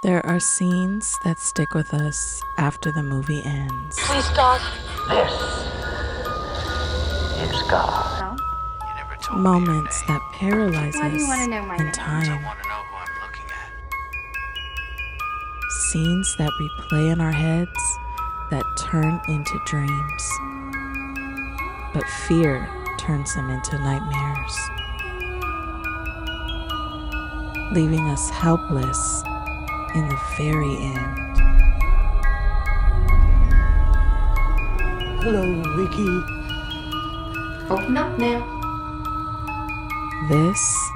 There are scenes that stick with us after the movie ends. Please stop. This is God. Moments that paralyze Why do you us want to know my in name? time. I want to know who I'm looking at. Scenes that replay in our heads that turn into dreams. But fear turns them into nightmares, leaving us helpless in the very end. Hello, Ricky. Open up now. This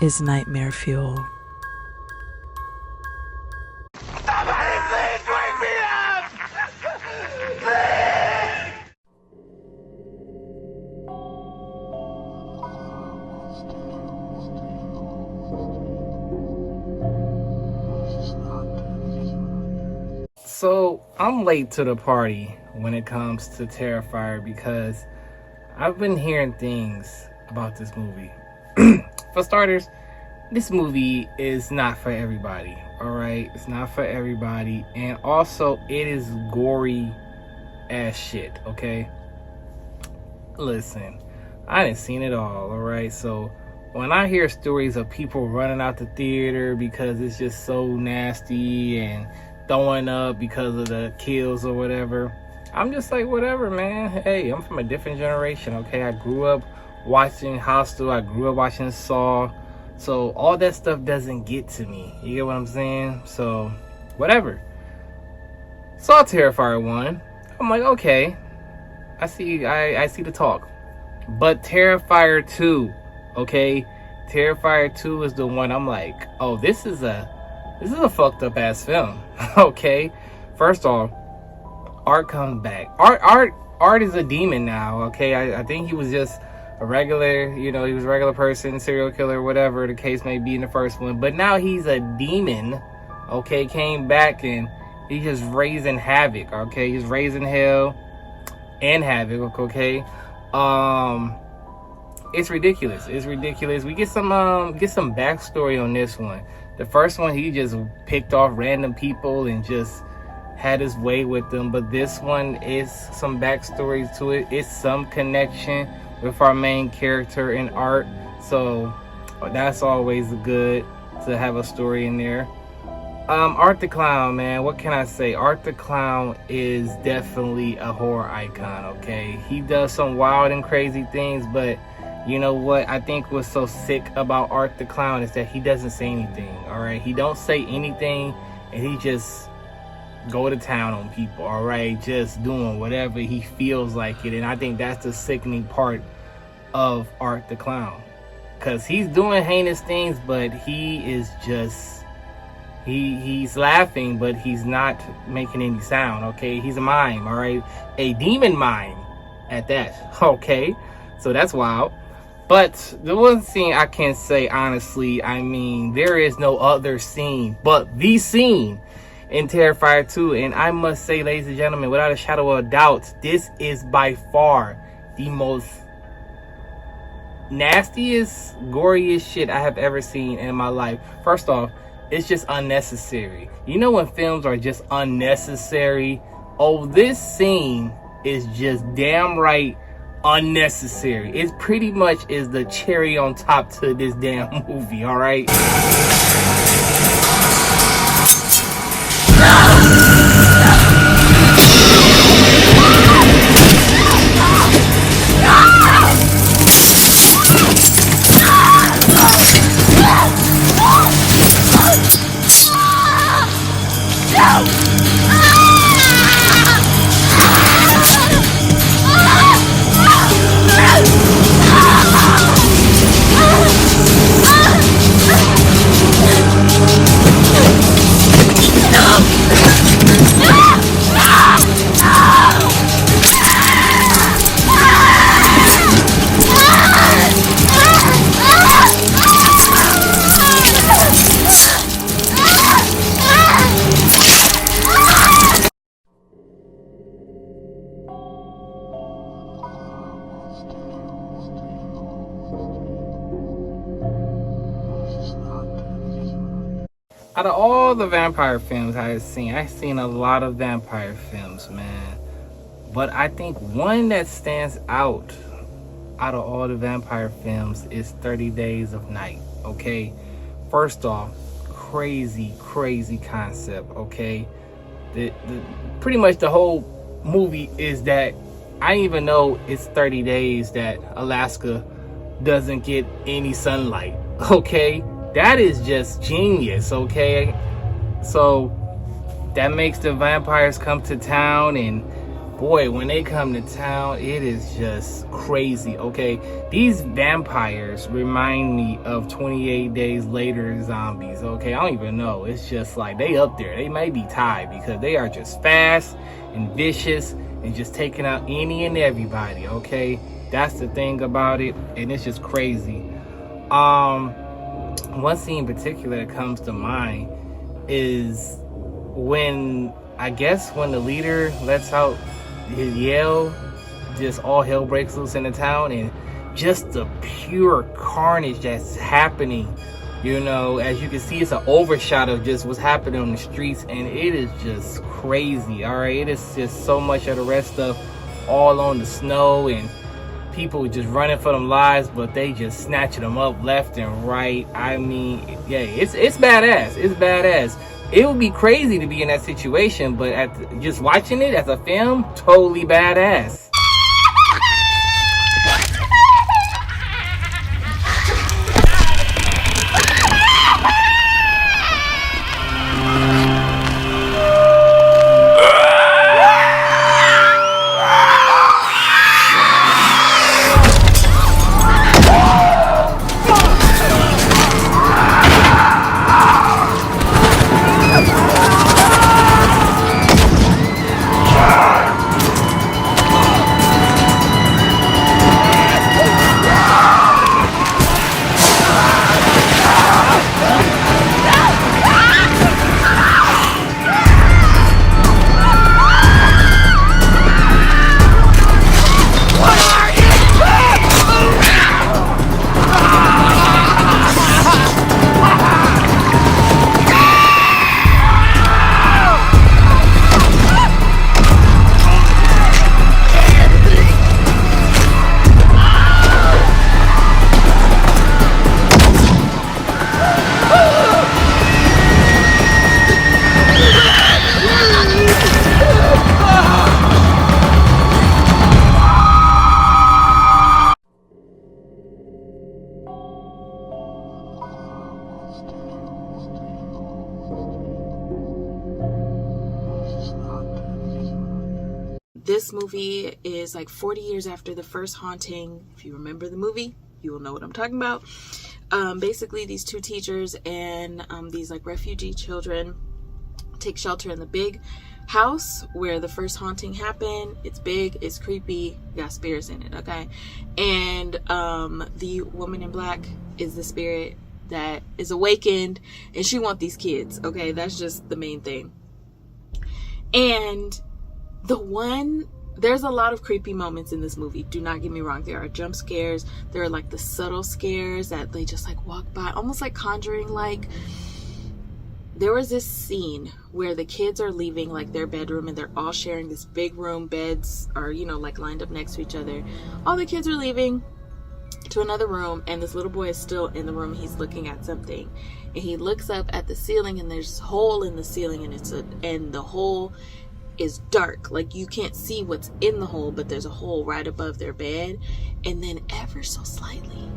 is Nightmare Fuel. Somebody please wake me up! So, I'm late to the party when it comes to Terrifier because I've been hearing things about this movie. For starters, this movie is not for everybody, alright? It's not for everybody. And also, it is gory as shit, okay? Listen, I didn't seen it all, alright? So, when I hear stories of people running out the theater because it's just so nasty and throwing up because of the kills or whatever, I'm just like, whatever, man. Hey, I'm from a different generation, okay? I grew up watching Hostel. I grew up watching Saw. So all that stuff doesn't get to me. You get what I'm saying? So, whatever. Saw Terrifier 1. I'm like, okay. I see the talk. But Terrifier 2, okay? Terrifier 2 is the one I'm like, oh, this is a fucked up ass film. Okay? First off, Art comes back. Art is a demon now, okay? I think he was just a regular, he was a regular person, serial killer, whatever the case may be in the first one. But now he's a demon, okay? Came back and he's just raising havoc, okay? He's raising hell and havoc, okay? It's ridiculous. It's ridiculous. We get some backstory on this one. The first one, he just picked off random people and just had his way with them. But this one is some backstory to it. It's some connection with our main character in Art. So that's always good to have a story in there. Art the Clown, man, what can I say? Art the Clown is definitely a horror icon, okay? He does some wild and crazy things, but you know what I think was so sick about Art the Clown is that he doesn't say anything, alright? He don't say anything, and he just go to town on people, alright? Just doing whatever he feels like it. And I think that's the sickening part of Art the Clown, because he's doing heinous things, but he is just he's laughing, but he's not making any sound, okay? He's a mime, alright? A demon mime at that, okay? So that's wild. But the one scene I can say honestly, I mean, there is no other scene but the scene in Terrifier 2. And I must say, ladies and gentlemen, without a shadow of a doubt, this is by far the most nastiest, goriest shit I have ever seen in my life. First off, it's just unnecessary. You know when films are just unnecessary? Oh, this scene is just damn right unnecessary. It pretty much is the cherry on top to this damn movie, alright? Out of all the vampire films I've seen a lot of vampire films, man. But I think one that stands out of all the vampire films is 30 Days of Night, okay? First off, crazy concept, okay? Pretty much the whole movie is that I didn't even know it's 30 days that Alaska doesn't get any sunlight, okay? That is just genius, okay? So that makes the vampires come to town, and boy, when they come to town, it is just crazy, okay? These vampires remind me of 28 Days Later zombies, okay? I don't even know. It's just like they up there. They may be tied because they are just fast and vicious and just taking out any and everybody, okay? That's the thing about it, and it's just crazy. One scene in particular that comes to mind is when the leader lets out his yell, just all hell breaks loose in the town, and just the pure carnage that's happening. You know, as you can see, it's an overshot of just what's happening on the streets, and it is just crazy. All right, it is just so much of the rest stuff all on the snow, and people just running for them lives, but they just snatching them up left and right. I mean, yeah, it's badass. It's badass. It would be crazy to be in that situation, but just watching it as a film, totally badass. This movie is like 40 years after the first haunting. If you remember the movie, you will know what I'm talking about. Basically, these two teachers and these like refugee children take shelter in the big house where the first haunting happened. It's big, it's creepy, got spirits in it, okay? And the woman in black is the spirit that is awakened, and she wants these kids, okay? That's just the main thing. And there's a lot of creepy moments in this movie. Do not get me wrong. There are jump scares. There are like the subtle scares that they just like walk by, almost like Conjuring. Like there was this scene where the kids are leaving like their bedroom and they're all sharing this big room. Beds are, you know, like lined up next to each other. All the kids are leaving to another room, and this little boy is still in the room. He's looking at something, and he looks up at the ceiling, and there's a hole in the ceiling, and the hole is dark. Like you can't see what's in the hole, but there's a hole right above their bed. And then ever so slightly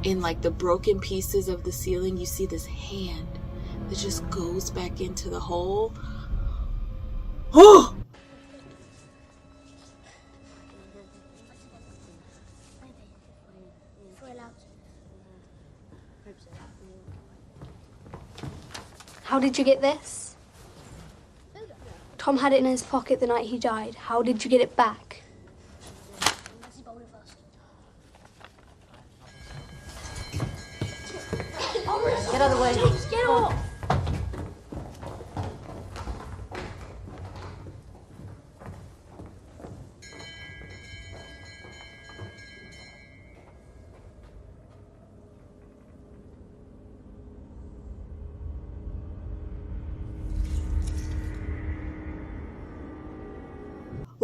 in like the broken pieces of the ceiling, you see this hand that just goes back into the hole. Oh! How did you get this? Tom had it in his pocket the night he died. How did you get it back? Get out of the way. Get off!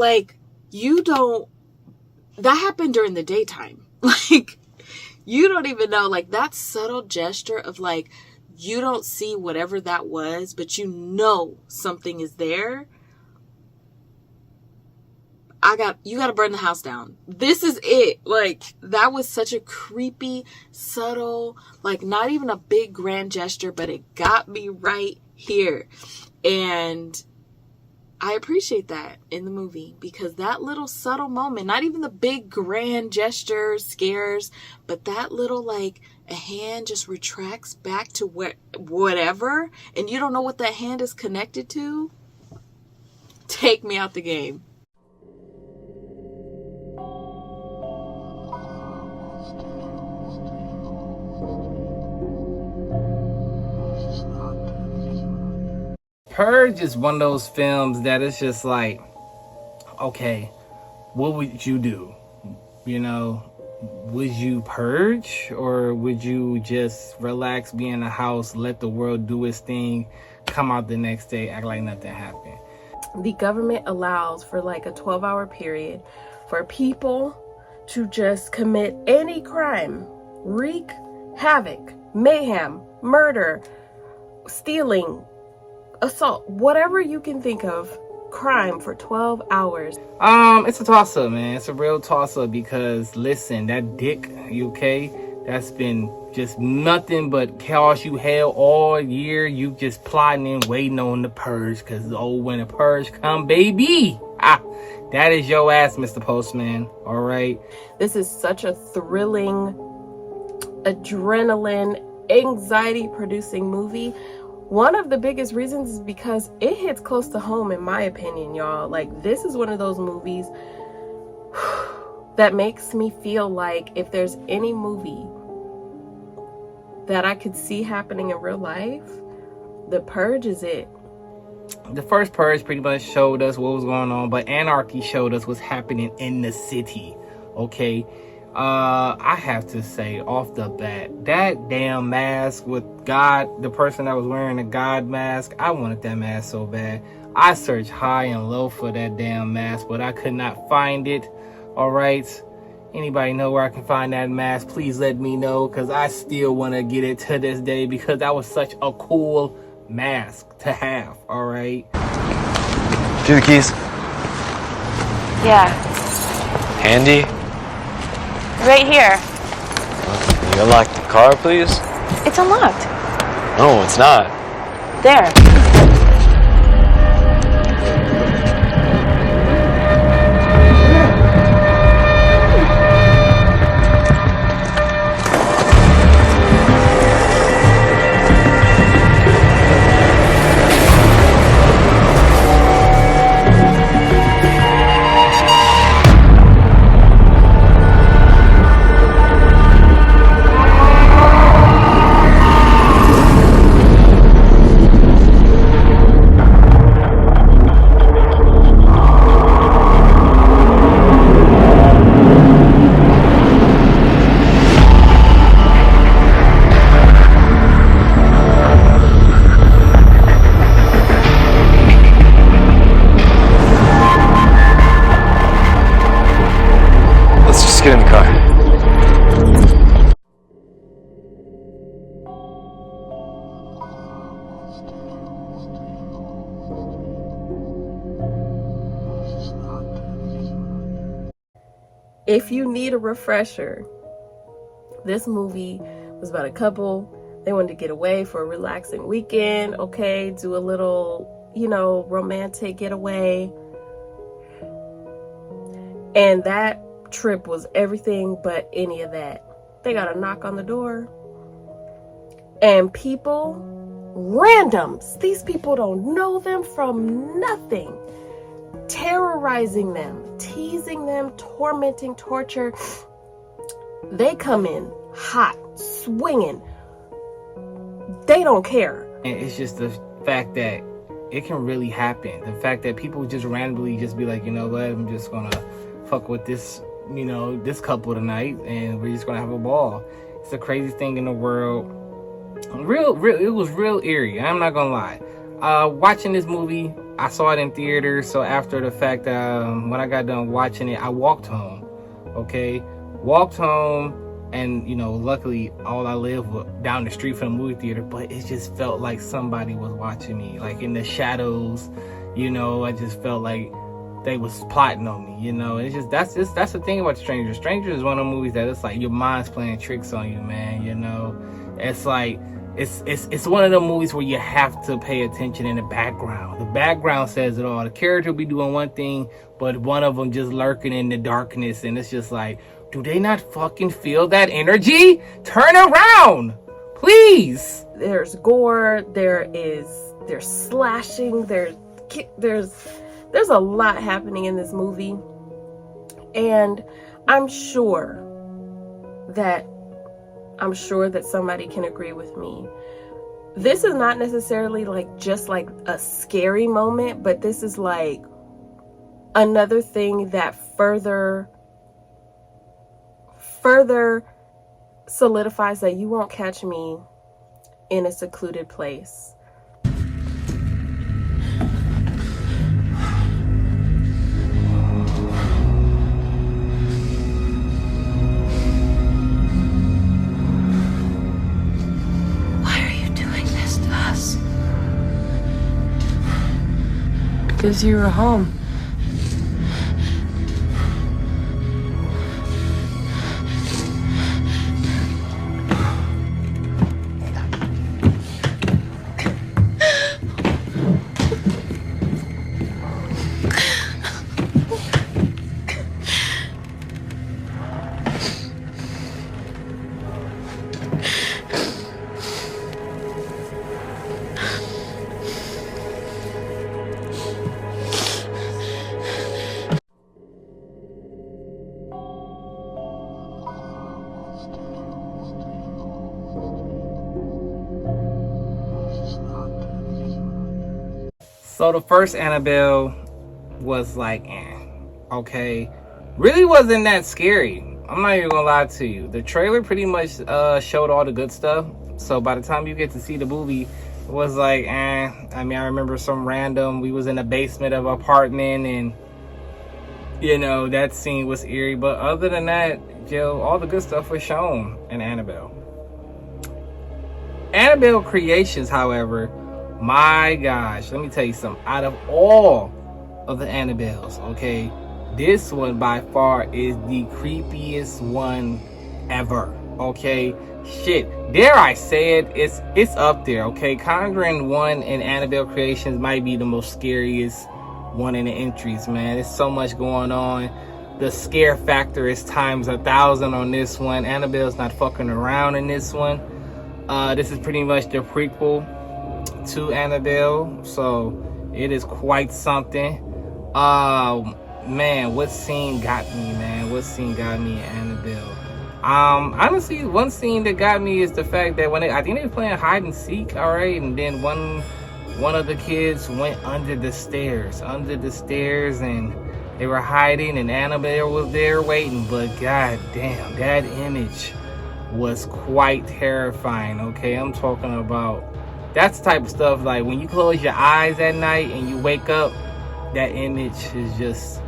Like, that happened during the daytime. Like, you don't even know, like, that subtle gesture of, like, you don't see whatever that was, but you know something is there. You got to burn the house down. This is it. Like, that was such a creepy, subtle, like, not even a big grand gesture, but it got me right here. And I appreciate that in the movie, because that little subtle moment, not even the big grand gestures, scares, but that little, like, a hand just retracts back to whatever, and you don't know what that hand is connected to. Take me out the game. Purge is one of those films that it's just like, okay, what would you do? You know, would you purge, or would you just relax, be in the house, let the world do its thing, come out the next day, act like nothing happened? The government allows for like a 12-hour period for people to just commit any crime, wreak havoc, mayhem, murder, stealing, assault, whatever you can think of, crime for 12 hours. It's a toss-up, man. It's a real toss-up, because listen, that dick, UK, that's been just nothing but cause you hell all year. You just plotting and waiting on the purge, because when the purge come, baby, that is your ass, Mr. Postman. All right. This is such a thrilling, adrenaline, anxiety-producing movie. One of the biggest reasons is because it hits close to home, in my opinion, y'all. Like, this is one of those movies that makes me feel like if there's any movie that I could see happening in real life, The Purge is it. The first Purge pretty much showed us what was going on, but Anarchy showed us what's happening in the city, okay? I have to say off the bat, that damn mask with God, the person that was wearing the God mask, I wanted that mask so bad. I searched high and low for that damn mask, but I could not find it. All right, anybody know where I can find that mask? Please let me know, because I still want to get it to this day, because that was such a cool mask to have. All right. Do the keys? Yeah, Handy? right here. Can you unlock the car, please? It's unlocked. No, it's not. There. Let's get in the car. If you need a refresher, this movie was about a couple. They wanted to get away for a relaxing weekend, okay? Do a little, romantic getaway. And that trip was everything but any of that. They got a knock on the door. And people, randoms, these people don't know them from nothing, terrorizing them, teasing them, tormenting, torture. They come in hot, swinging. They don't care. And it's just the fact that it can really happen. The fact that people just randomly just be like, you know what, I'm just gonna fuck with this, this couple tonight, and we're just gonna have a ball. It's the craziest thing in the world. Real, it was real eerie. I'm not gonna lie. Watching this movie, I saw it in theaters, so after the fact, when I got done watching it, I walked home. Okay, walked home, and you know, luckily, all I live was down the street from the movie theater. But it just felt like somebody was watching me, like in the shadows. You know, I just felt like they was plotting on me. You know, it's just that's the thing about Stranger. Stranger is one of the movies that it's like your mind's playing tricks on you, man. You know, it's like. It's one of the movies where you have to pay attention in the background. The background says it all. The character will be doing one thing, but one of them just lurking in the darkness, and it's just like, do they not fucking feel that energy? Turn around, please. There's gore. There's slashing. There's a lot happening in this movie, and I'm sure that somebody can agree with me. This is not necessarily like just like a scary moment, but this is like another thing that further solidifies that you won't catch me in a secluded place. Because you were home. So the first Annabelle was like, okay, really wasn't that scary. I'm not even gonna lie to you. The trailer pretty much showed all the good stuff. So by the time you get to see the movie, it was like, I mean, I remember some random, we was in the basement of an apartment, and you know, that scene was eerie. But other than that, Joe, all the good stuff was shown in Annabelle. Annabelle Creations, however, my gosh, let me tell you something. Out of all of the Annabelles, okay, this one by far is the creepiest one ever, okay? Shit, dare I say it, it's up there, okay? Conjuring 1 and Annabelle Creations might be the most scariest one in the entries, man. There's so much going on. The scare factor is times 1,000 on this one. Annabelle's not fucking around in this one. This is pretty much the prequel to Annabelle, so it is quite something. Man, what scene got me, man? What scene got me in Annabelle? Honestly, one scene that got me is the fact that when I think they were playing hide and seek, all right, and then one of the kids went under the stairs, and they were hiding, and Annabelle was there waiting. But god damn, that image was quite terrifying. Okay, I'm talking about that's the type of stuff like when you close your eyes at night and you wake up, that image is just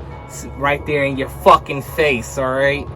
right there in your fucking face, all right?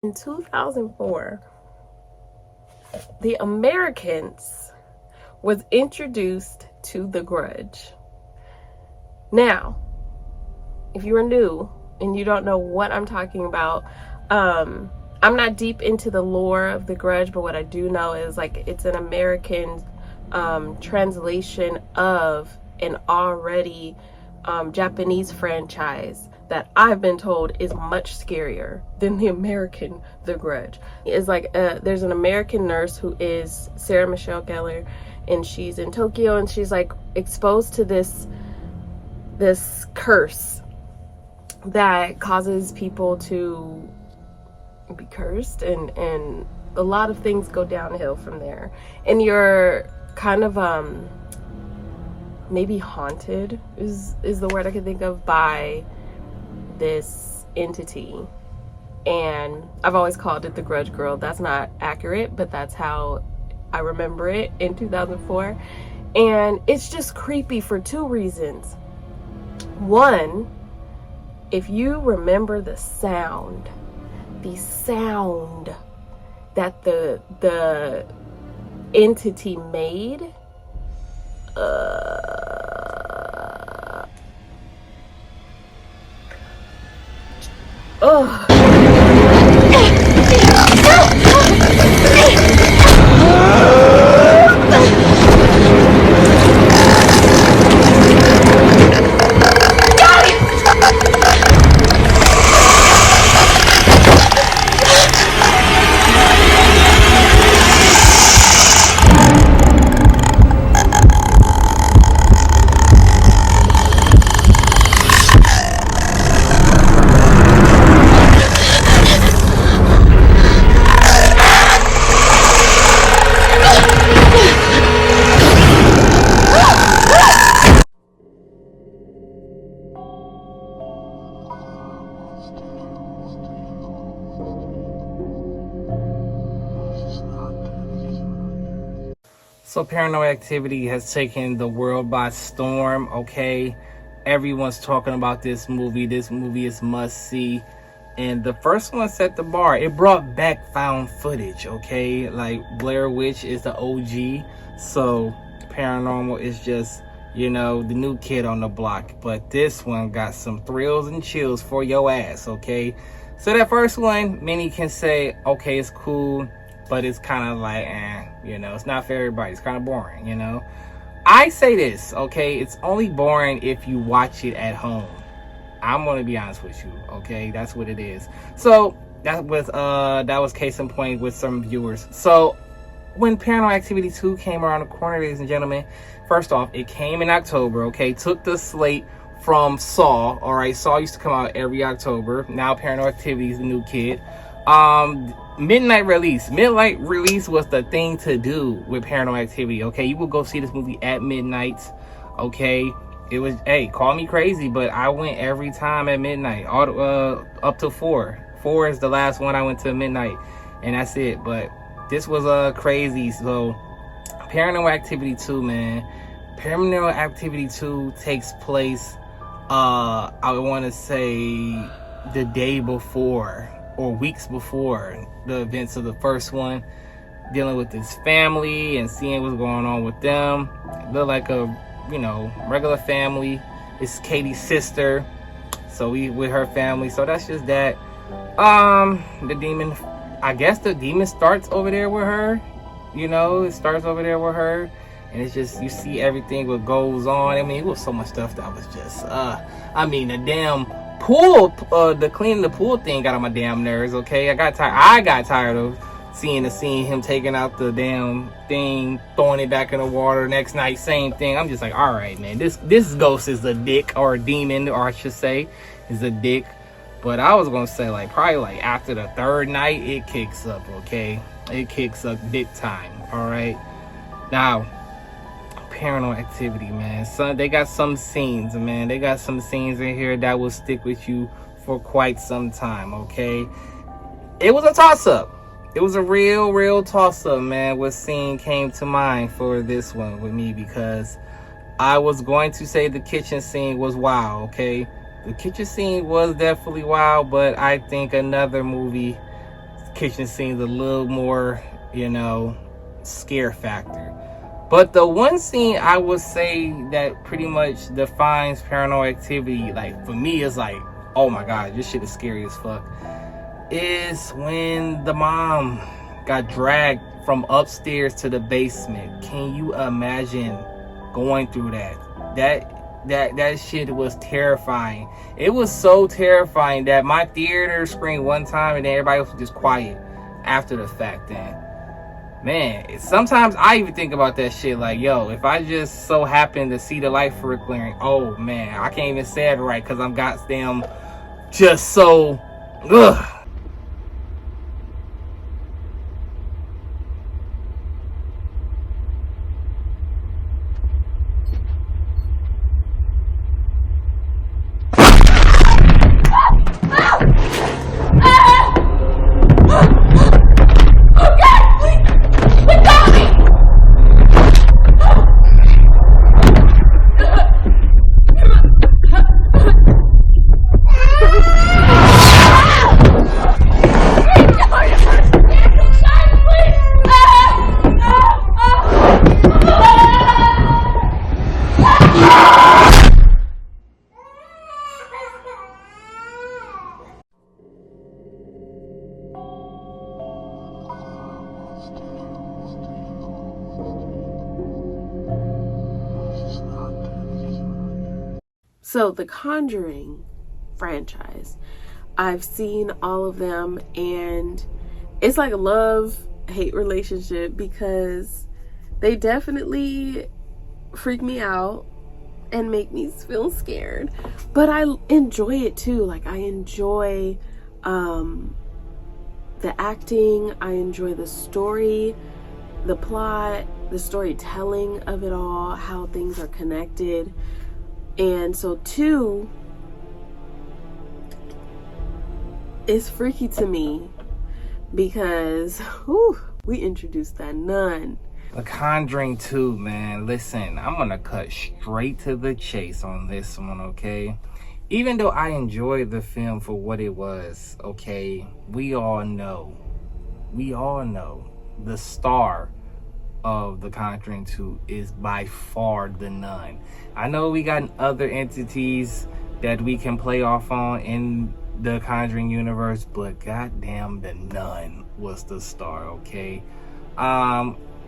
In 2004, the Americans was introduced to The Grudge. Now, if you are new and you don't know what I'm talking about, I'm not deep into the lore of The Grudge, but what I do know is like it's an American translation of an already Japanese franchise that I've been told is much scarier than the American The Grudge. It's like there's an American nurse who is Sarah Michelle Gellar, and she's in Tokyo, and she's like exposed to this curse that causes people to be cursed, and a lot of things go downhill from there. And you're kind of maybe haunted is the word I can think of by this entity. And I've always called it the Grudge Girl. That's not accurate, but that's how I remember it in 2004. And it's just creepy for two reasons. One, if you remember the sound that the entity made, So Paranormal Activity has taken the world by storm, okay? Everyone's talking about this movie. This movie is must see. And the first one set the bar. It brought back found footage, okay? Like Blair Witch is the OG. So Paranormal is just, you know, the new kid on the block. But this one got some thrills and chills for your ass, okay? So that first one, many can say, okay, it's cool, but it's kind of like, you know, it's not for everybody. It's kind of boring, you know. I say this, okay, it's only boring if you watch it at home. I'm gonna be honest with you, okay, that's what it is. So that was case in point with some viewers. So when Paranormal Activity 2 came around the corner, ladies and gentlemen, first off, it came in October, okay, took the slate from Saw. All right, Saw used to come out every October. Now Paranormal Activity is the new kid. Midnight release was the thing to do with Paranormal Activity, okay? You would go see this movie at midnight, okay? It was, hey, call me crazy, but I went every time at midnight, up to 4 is the last one I went to midnight, and that's it. But this was crazy. So Paranormal Activity 2, man, Paranormal Activity 2 takes place I want to say the day before or weeks before the events of the first one, dealing with his family and seeing what's going on with them. They're like a, you know, regular family. It's Katie's sister, so we with her family. So that's just that. The demon, I guess the demon starts over there with her. You know, it starts over there with her, and it's just, you see everything what goes on. I mean, it was so much stuff that was just, I mean, the damn pool, the cleaning the pool thing got on my damn nerves, okay? I got tired of seeing him taking out the damn thing, throwing it back in the water. Next night, same thing. I'm just like, all right, man, this ghost is a dick, or a demon, or I should say, is a dick. But I was gonna say, like, probably like after the third night, it kicks up, okay? It kicks up big time, all right? Now, Paranormal Activity, man. So they got some scenes, man. They got some scenes in here that will stick with you for quite some time, okay? It was a toss-up. It was a real toss-up, man. What scene came to mind for this one with me? Because I was going to say the kitchen scene was wild, okay? The kitchen scene was definitely wild, but I think another movie kitchen scenes a little more, you know, scare factor. But the one scene I would say that pretty much defines Paranormal Activity, like for me, is like, oh my god, this shit is scary as fuck, is when the mom got dragged from upstairs to the basement. Can you imagine going through that? That shit was terrifying. It was so terrifying that my theater screamed one time and then everybody else was just quiet after the fact. Then, man, sometimes I even think about that shit like, yo, if I just so happen to see the light flickering, oh man, I can't even say it right because I'm goddamn just so, ugh. So the Conjuring franchise, I've seen all of them, and it's like a love-hate relationship because they definitely freak me out and make me feel scared, but I enjoy it too. Like, I enjoy the acting, I enjoy the story, the plot, the storytelling of it all, how things are connected. And so 2 is freaky to me because we introduced that nun. The Conjuring 2, man. Listen, I'm gonna cut straight to the chase on this one, okay? Even though I enjoyed the film for what it was, okay, we all know the star of The Conjuring 2 is by far the nun. I know we got other entities that we can play off on in the Conjuring universe, but goddamn, the nun was the star, okay?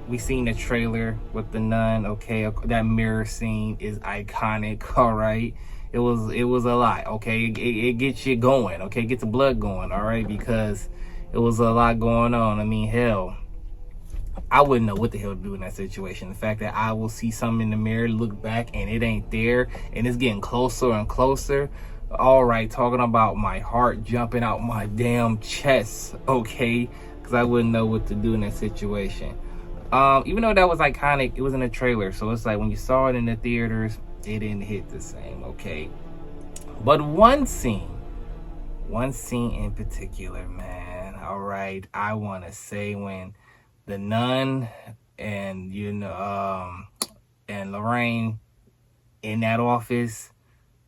We seen the trailer with the nun, okay? That mirror scene is iconic, all right? It was a lot, okay? It gets you going, okay? It gets the blood going, all right? Because it was a lot going on. I mean, hell, I wouldn't know what the hell to do in that situation. The fact that I will see something in the mirror, look back, and it ain't there, and it's getting closer and closer. All right, talking about my heart jumping out my damn chest, okay? Because I wouldn't know what to do in that situation. Even though that was iconic, it was in a trailer, so it's like when you saw it in the theaters, it didn't hit the same, okay? But one scene in particular, man, all right, I want to say when the nun and, you know, and Lorraine in that office,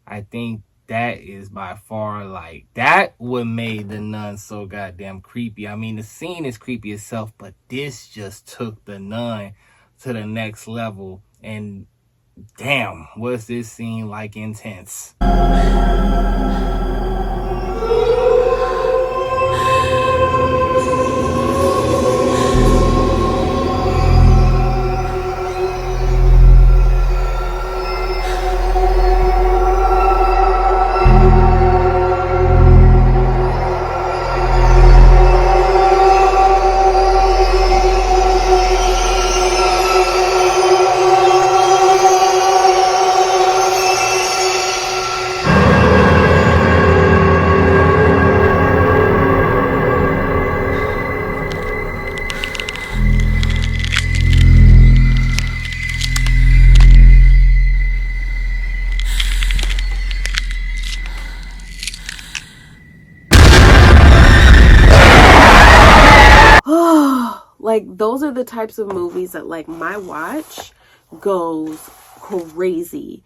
I think that is by far, like, that what made the nun so goddamn creepy. I mean, the scene is creepy itself, but this just took the nun to the next level. And damn, was this scene like intense. Like, those are the types of movies that, like, my watch goes crazy.